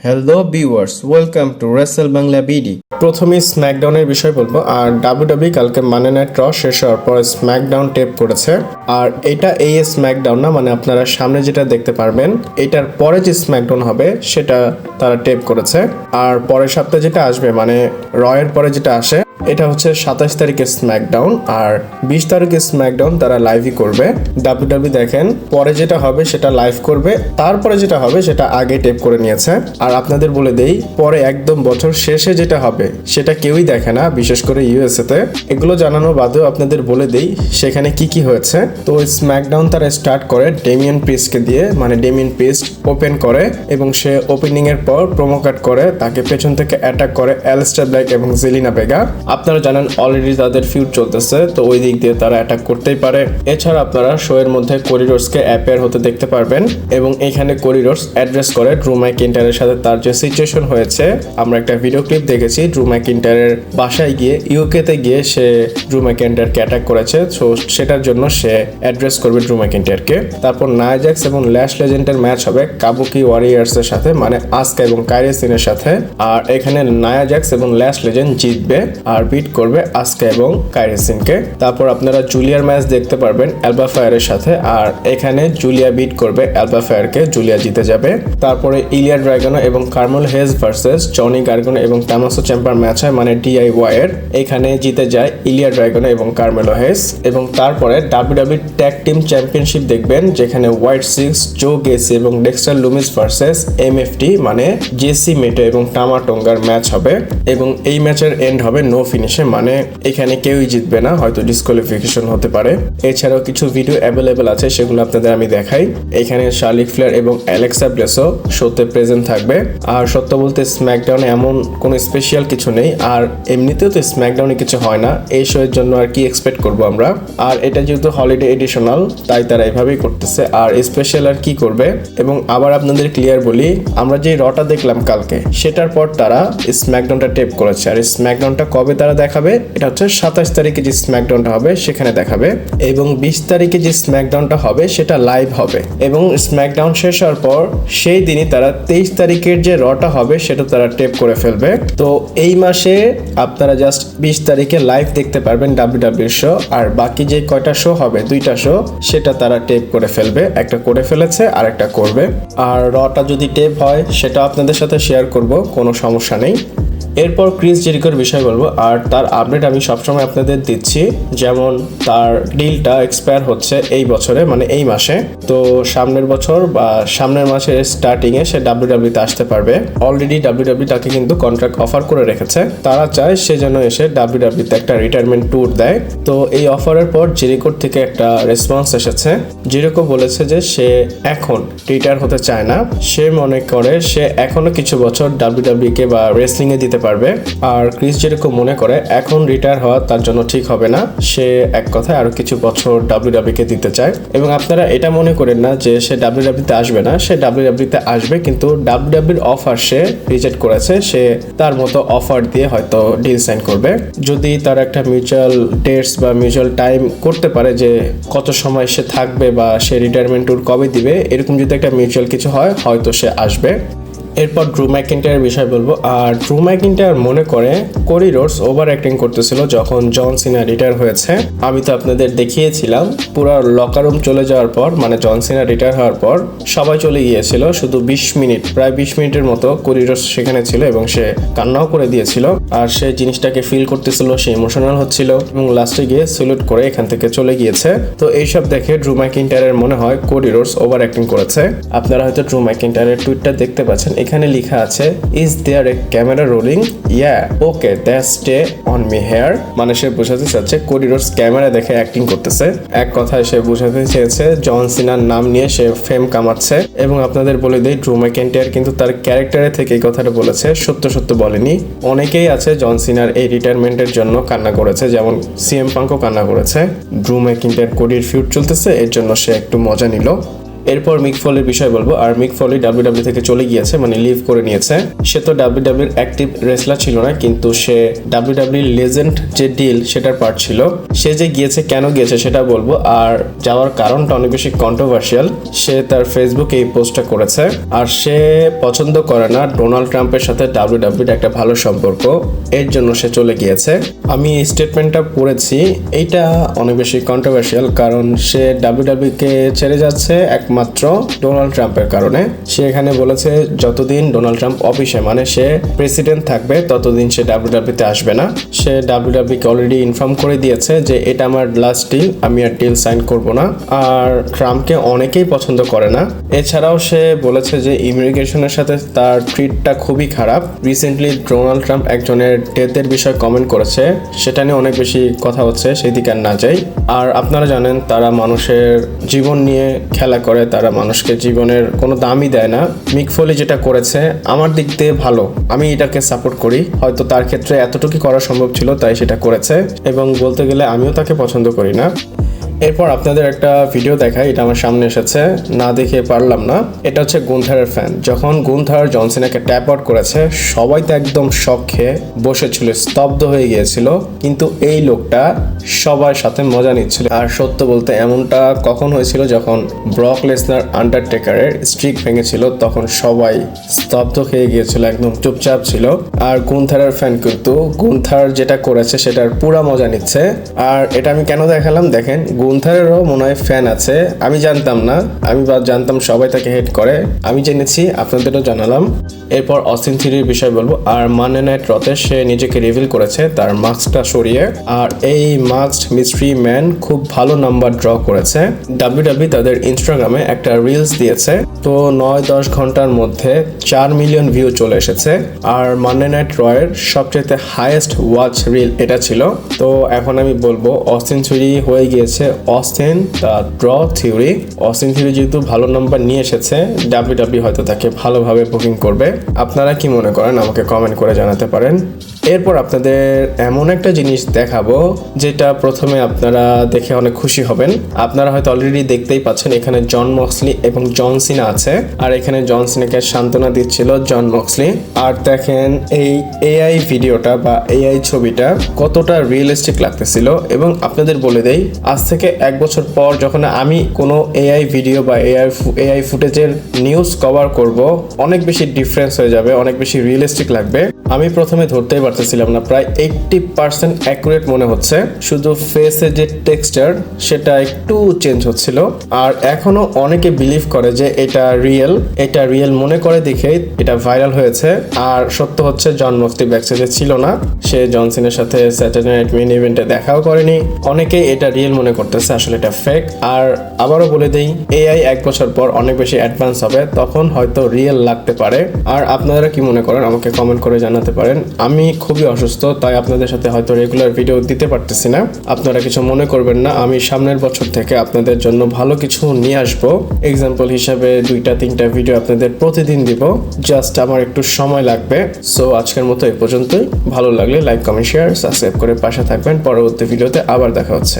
Hello viewers, welcome to Rachel Bangla BD. প্রথমে স্ম্যাকডাউনের বিষয় বলবো। আর ডাব্লিউডাব্লিউ কালকে মানডে নাইট র শেষ হওয়ার পর স্ম্যাকডাউন টেপ করেছে। আর এটা এই স্ম্যাকডাউন না, মানে আপনারা সামনে যেটা দেখতে পারবেন এটার পরে যে স্ম্যাকডাউন হবে সেটা তারা টেপ করেছে। আর পরের সপ্তাহে যেটা আসবে মানে রয়ের পরে যেটা আসে এটা হচ্ছে 27 তারিখের স্ম্যাকডাউন। আর 20 তারিখের স্ম্যাকডাউন তারা লাইভই করবে। ডাব্লিউডাব্লিউ দেখেন পরে যেটা হবে সেটা লাইভ করবে, তারপরে যেটা হবে সেটা আগে টেপ করে নিয়েছে। আর আপনাদের বলে দেই, পরে একদম বছর শেষে যেটা হবে সেটা কেউই দেখে না, বিশেষ করে ইউএসএ তে। এগুলো জানানো বাদেও আপনাদের বলে দেই সেখানে কি কি হয়েছে। তো স্ম্যাকডাউন তারা স্টার্ট করে ডেমিয়ান প্রিস্টকে দিয়ে, মানে ডেমিয়ান প্রিস্ট ওপেন করে এবং সে ওপেনিং এর পর প্রোমো কাট করে, তাকে পেছন থেকে অ্যাটাক করে অ্যালিস্টার ব্ল্যাক এবং জেলিনা ভেগা। আপনারা জানেন অলরেডি তাদের ফিউড চলতেছে, তো ওই দিক দিয়ে তারা অ্যাটাক করতেই পারে। এছাড়া আপনারা শো এর মধ্যে কোডি রোডসকে অ্যাপেয়ার হতে দেখতে পারবেন এবং এখানে কোডি রোডস অ্যাড্রেস করে ড্রু ম্যাকইন্টায়ারের সাথে তার যে সিচুয়েশন হয়েছে। আমরা একটা ভিডিও ক্লিপ দেখেছি ড্রু ম্যাকইন্টায়ারের বাসায় গিয়ে, ইউকে তে গিয়ে সে ড্রু ম্যাকইন্টায়ারকে অ্যাটাক করেছে। সো সেটার জন্য সে অ্যাড্রেস করবে ড্রু ম্যাকইন্টায়ারকে। তারপর নায়া জ্যাক্স এবং ল্যাশ লেজেন্ডের ম্যাচ হবে কাবুকি ওয়ারিয়ার্স এর সাথে, মানে আসকা এবং কাইরি সিনের সাথে। আর এখানে নায়া জ্যাক্স এবং ল্যাশ লেজেন্ড জিতবে আর বিট করবে আসকা এবং কাইরি সিনকে। তারপর আপনারা জুলিয়ার ম্যাচ দেখতে পারবেন অ্যালবা ফায়ারের সাথে। আর এখানে জুলিয়া বিট করবে অ্যালবা ফায়ারকে, জুলিয়া জিতে যাবে। তারপরে ইলিয়া ড্রাগনো এবং কার্মেল হেজ ভার্সেস জনি গার্গনো এবং তামাসো চ্যাম্পার ম্যাচ হয়, মানে ডিআইওয়াই এর। এখানে জিতে যায় ইলিয়া ড্রাগনো এবং কার্মেলো হেজ। এবং তারপরে ডাব্লিউডাব্লিউ ট্যাগ টিম চ্যাম্পিয়নশিপ দেখবেন, যেখানে হোয়াইট সিক্স, জো গেসি এবং ডেক্সটার লুমিস ভার্সেস এমএফটি, মানে জেসি মেটো এবং টামা টোঙ্গার ম্যাচ হবে। এবং এই ম্যাচের এন্ড হবে নো ফিনিশে, মানে এখানে কেউই জিতবে না, হয়তো ডিসকোয়ালিফিকেশন হতে পারে। এছাড়াও কিছু ভিডিও অ্যাভেলেবেল আছে, সেগুলো আপনাদের আমি দেখাই। এখানে শার্লিক ফ্লেয়ার এবং অ্যালেক্সা ব্লেসও শোতে প্রেজেন্ট থাকবে। আর সত্য বলতে স্ম্যাকডাউনে এমন কোনো স্পেশাল কিছু নেই, আর এমনিতেও তো স্ম্যাকডাউনে কিছু হয় না, এই শো এর জন্য আর কি এক্সপেক্ট করবো আমরা। আর এটা যেহেতু হলিডে এডিশনাল, তাই তারা এভাবেই করতেছে, আর স্পেশাল আর কি করবে। এবং আবার আপনাদের ক্লিয়ার বলি, আমরা যে রটা দেখলাম কালকে সেটার পর তারা স্ম্যাকডাউনটা টেপ করেছে। আর স্ম্যাকডাউনটা কবে তারা দেখাবে, এটা হচ্ছে 27 তারিখে যে স্ম্যাকডাউনটা হবে সেখানে দেখাবে। এবং 20 তারিখে যে স্ম্যাকডাউনটা হবে সেটা লাইভ হবে। এবং স্ম্যাকডাউন শেষ হওয়ার পর সেই দিনই তারা 23 তারিখের যে রটা হবে সেটা তারা টেপ করে ফেলবে। তো এই মাসে আপনারা জাস্ট 20 তারিখে লাইভ দেখতে পারবেন ডাব্লিউডাব্লিউ শো। আর বাকি যে কয়টা শো হবে, 2টা শো, সেটা তারা টেপ করে ফেলবে। একটা করে ফেলেছে আর একটা করবে। আর রটা যদি টেপ হয় সেটা আপনাদের সাথে শেয়ার করব, কোনো সমস্যা নেই। এরপর ক্রিস জেরিকোর বিষয় বলবো। আর তার আপডেট আমি সবসময় আপনাদের দিচ্ছি, যেমন তার ডিলটা এক্সপায়ার হচ্ছে এই বছরে, মানে এই মাসে। তো সামনের বছর বা সামনের মাসের স্টার্টিংয়ে সে ডাব্লিউডাব্লিউতে আসতে পারবে। অলরেডি ডাব্লিউডাব্লিউ তাকে কিন্তু কন্ট্রাক্ট অফার করে রেখেছে, তারা চায় সে যেন এসে ডাব্লিউডাব্লিউতে একটা রিটায়ারমেন্ট ট্যুর দেয়। তো এই অফারের পর জেরিকোর থেকে একটা রেসপন্স এসেছে। জেরিকো বলেছে যে সে এখন রিটায়ার হতে চায় না, সে মনে করে সে এখনো কিছু বছর ডাব্লিউডাব্লিউকে বা রেসলিং এ দিতে পারবে। আর ক্রিস জেরিকো মনে করে এখন রিটায়ার হওয়া তার জন্য ঠিক হবে না, সে এক কথায় আরো কিছু বছর ডাব্লিউডাব্লিউ কে দিতে চায়। এবং আপনারা এটা মনে করেন না যে সে ডাব্লিউডাব্লিউতে আসবে না, সে ডাব্লিউডাব্লিউতে আসবে, কিন্তু ডাব্লিউডাব্লিউর অফার সে রিজেক্ট করেছে। সে তার মতো অফার দিয়ে হয়তো ডিল সাইন করবে, যদি তার একটা মিউচুয়াল ডেটস বা মিউচুয়াল টাইম করতে পারে যে কত সময় সে থাকবে বা সে রিটায়ারমেন্ট ট্যুর কবে দিবে, এরকম যদি একটা মিউচুয়াল কিছু হয় হয়তো সে আসবে। এরপর ড্রু ম্যাকইন্টায়ারের বিষয় বলবো। আর ড্রু ম্যাকইন্টায়ার মনে করে কোডি রোডস ওভার অ্যাক্টিং করতেছিল যখন জন সিনা রিটায়ার হয়েছে। আমি তো আপনাদের দেখিয়েছিলাম পুরো লকার রুম চলে যাওয়ার পর, মানে জন সিনা রিটায়ার হওয়ার পর সবাই চলে গিয়েছিল, শুধু 20 মিনিট, প্রায় 20 মিনিটের মতো কোডি রোডস সেখানে ছিল এবং সে কান্নাও করে দিয়েছিল। আর সে জিনিসটাকে ফিল করতেছিল, সে ইমোশনাল হচ্ছিল এবং লাস্টে গিয়ে সেলুট করে এখান থেকে চলে গিয়েছে। তো এইসব দেখে ড্রু ম্যাকইন্টায়ারের মনে হয় কোডি রোডস ওভার অ্যাক্টিং করেছে। আপনারা হয়তো ড্রু ম্যাকইন্টায়ারের টুইটটা দেখতে পাচ্ছেন, এখানে লেখা আছে is there a camera rolling, yeah okay that's stay on me here. মানে সে বোঝাতে চাচ্ছে কোডি রোডস ক্যামেরা দেখে অ্যাক্টিং করতেছে। এক কথায় সে বোঝাতে চেয়েছে জন সিনার নাম নিয়ে সে ফেম কামাচ্ছে। এবং আপনাদের বলে দেই, ড্রু ম্যাকইন্টায়ার কিন্তু তার ক্যারেক্টারে থেকে এই কথাটা বলেছে, সত্য সত্য বলেনি। অনেকেই আছে জন সিনার এই রিটায়ারমেন্টের জন্য কান্না করেছে, যেমন সিএম পাঙ্কও কান্না করেছে। ড্রু ম্যাকইন্টায়ার কোডির ফিউড চলতেছে, এর জন্য সে একটু মজা নিল। এরপর মিক ফলির বিষয় বলবো। আর মিক ফলি ডাব্লিউডাব্লিউ থেকে চলে গিয়েছে, মানে লিভ করে নিয়েছে। সে তো ডাব্লিউডাব্লিউর অ্যাক্টিভ রেসলার ছিল না, কিন্তু সে ডাব্লিউডাব্লিউ লেজেন্ড যে ডিল সেটার পার্ট ছিল। সে যে গিয়েছে, কেন গিয়েছে সেটা বলবো। আর যাওয়ার কারণটা অনেক বেশি কন্ট্রোভার্সিয়াল। সে তার ফেসবুকে এই পোস্টটা করেছে। আর সে পছন্দ করে না ডোনাল্ড ট্রাম্পের সাথে ডাব্লিউডাব্লিউর একটা ভালো সম্পর্ক, এর জন্য সে চলে গিয়েছে। আমি এই স্টেটমেন্টটা পড়েছি, এইটা অনেক বেশি কন্ট্রোভার্সিয়াল, কারণ সে ডাব্লিউডাব্লিউকে ছেড়ে যাচ্ছে একমাত্র ডোনাল্ড ট্রাম্পের কারণে। সে এখানে বলেছে যতদিন ডোনাল্ড ট্রাম্প অফিসে, মানে সে প্রেসিডেন্ট থাকবে, ততদিন সে ডাব্লিউডাব্লিউতে আসবে না। সে ডাব্লিউডাব্লিউকে অলরেডি ইনফর্ম করে দিয়েছে যে এটা আমার লাস্ট ডিল, আমি আর ডিল সাইন করব না। আর ট্রাম্পকে অনেকেই পছন্দ করে না। এছাড়াও সে বলেছে যে ইমিগ্রেশনের সাথে তার ট্রিটটা খুবই খারাপ। রিসেন্টলি ডোনাল্ড ট্রাম্প একজনের ডেথের বিষয়ে কমেন্ট করেছে, সেটা নিয়ে অনেক বেশি কথা হচ্ছে, সেই দিকে আর না যাই। আর আপনারা জানেন তারা মানুষের জীবন নিয়ে খেলা করে, তারা মানুষকে জীবনের কোনো দামই দেয় না। মিক ফলি যেটা করেছে আমার দিক দিয়ে ভালো, আমি এটাকে সাপোর্ট করি। হয়তো তার ক্ষেত্রে এতটুকু করা সম্ভব ছিল, তাই সেটা করেছে, এবং বলতে গেলে আমিও তাকে পছন্দ করি না। এরপর আপনাদের একটা ভিডিও দেখাই, এটা আমার সামনে এসেছে, না দেখে পারলাম না। এটা হচ্ছে গুন্থারের ফ্যান। যখন গুন্থার জন সিনাকে ট্যাপ আউট করেছে, সবাই তো একদম শক খেয়ে বসেছিল, স্তব্ধ হয়ে গিয়েছিল। কিন্তু এই লোকটা সবার সাথে মজা নিচ্ছিল। আর সত্য বলতে এমনটা কখন হয়েছিল, যখন ব্রক লেসনার আন্ডারটেকারের স্ট্রিক ভেঙেছিল, তখন সবাই স্তব্ধ হয়ে গিয়েছিল, একদম চুপচাপ ছিল। আর গুন্থারের ফ্যান কিন্তু গুন্থার যেটা করেছে সেটার পুরা মজা নিচ্ছে। আর এটা আমি কেন দেখালাম, দেখেন গুন্থারেরও মনে হয় ফ্যান আছে, আমি জানতাম না। আমি জানতাম সবাই তাকে হেট করে, আমি জেনেছি, আপনাদেরও জানালাম। এরপর অস্টিন থিওরির বিষয় বলবো। আর মানডে নাইট রতে সে নিজেকে রিভিল করেছে তার মাস্কটা সরিয়ে। আর এই মাস্কড মিস্ট্রি ম্যান খুব ভালো নাম্বার ড্র করেছে। ডাব্লিউডাব্লিউ তাদের ইনস্টাগ্রামে একটা রিলস দিয়েছে, তো 9-10 ঘন্টার মধ্যে 4 মিলিয়ন ভিউ চলে এসেছে। আর মানডে নাইট রয়ের সবচেয়ে হাইয়েস্ট ওয়াচ রিল এটা ছিল। তো এখন আমি বলবো অস্টিন থিওরি হয়ে গিয়েছে Austin the draw theory. Austin theory যেহেতু ভালো নাম্বার নিয়ে এসেছে, ডাব্লিউডাব্লিউ হয়তো তাকে ভালোভাবে বুকিং করবে। আপনারা কি মনে করেন আমাকে কমেন্ট করে জানাতে পারেন। এরপর আপনাদের এমন একটা জিনিস দেখাবো যেটা প্রথমে আপনারা দেখে অনেক খুশি হবেন। আপনারা হয়তো অলরেডি দেখতেই পাচ্ছেন, এখানে জন মক্সলি এবং জন সিনা আছে। আর এখানে জন সিনাকে সান্ত্বনা দিচ্ছিল জন মক্সলি। আর দেখেন এই এআই ভিডিওটা বা এআই ছবিটা কতটা রিয়েলিস্টিক লাগতেছিল। এবং আপনাদের বলে দেই, আজ থেকে 1 বছর পর যখন আমি কোনো এআই ভিডিও বা এআই ফুটেজের নিউজ কভার করব, অনেক বেশি ডিফারেন্স হয়ে যাবে, অনেক বেশি রিয়েলিস্টিক লাগবে। আমি প্রথমে ধরতেই পারতেছিলাম না, প্রায় 80% অ্যাকুরেট মনে হচ্ছে। শুধু ফেসের যে টেক্সচার সেটা একটু চেঞ্জ হচ্ছিল। আর এখনো অনেকে বিলিভ করে যে এটা রিয়েল মনে করে দেখেই এটা ভাইরাল হয়েছে। আর সত্য হচ্ছে জন মক্সলি ব্যাকস্টেজে ছিল না, সে জন সিনার সাথে স্যাটারডে নাইট মেইন ইভেন্টে দেখাও করেনি। অনেকেই এটা রিয়েল মনে করতেছে, আসলে এটা ফেক। আর আবারও বলে দেই, এআই 1 বছর পর অনেক বেশি অ্যাডভান্স হবে, তখন হয়তো রিয়েল লাগতে পারে। আর আপনারা কি মনে করেন আমাকে কমেন্ট করে জানাতে পারেন। আমি খুবই অসুস্থ, তাই আপনাদের সাথে হয়তো রেগুলার ভিডিও দিতে পারতেছি না, আপনারা কিছু মনে করবেন না। আমি সামনের বছর থেকে আপনাদের জন্য ভালো কিছু নিয়ে আসবো। এক্সাম্পল হিসাবে 2-3টা ভিডিও আপনাদের প্রতিদিন দিব, জাস্ট আমার একটু সময় লাগবে। সো আজকের মতো এই পর্যন্তই। ভালো লাগলে লাইক, কমেন্ট, শেয়ার, সাবস্ক্রাইব করে পাশে থাকবেন। পরবর্তী ভিডিওতে আবার দেখা হচ্ছে।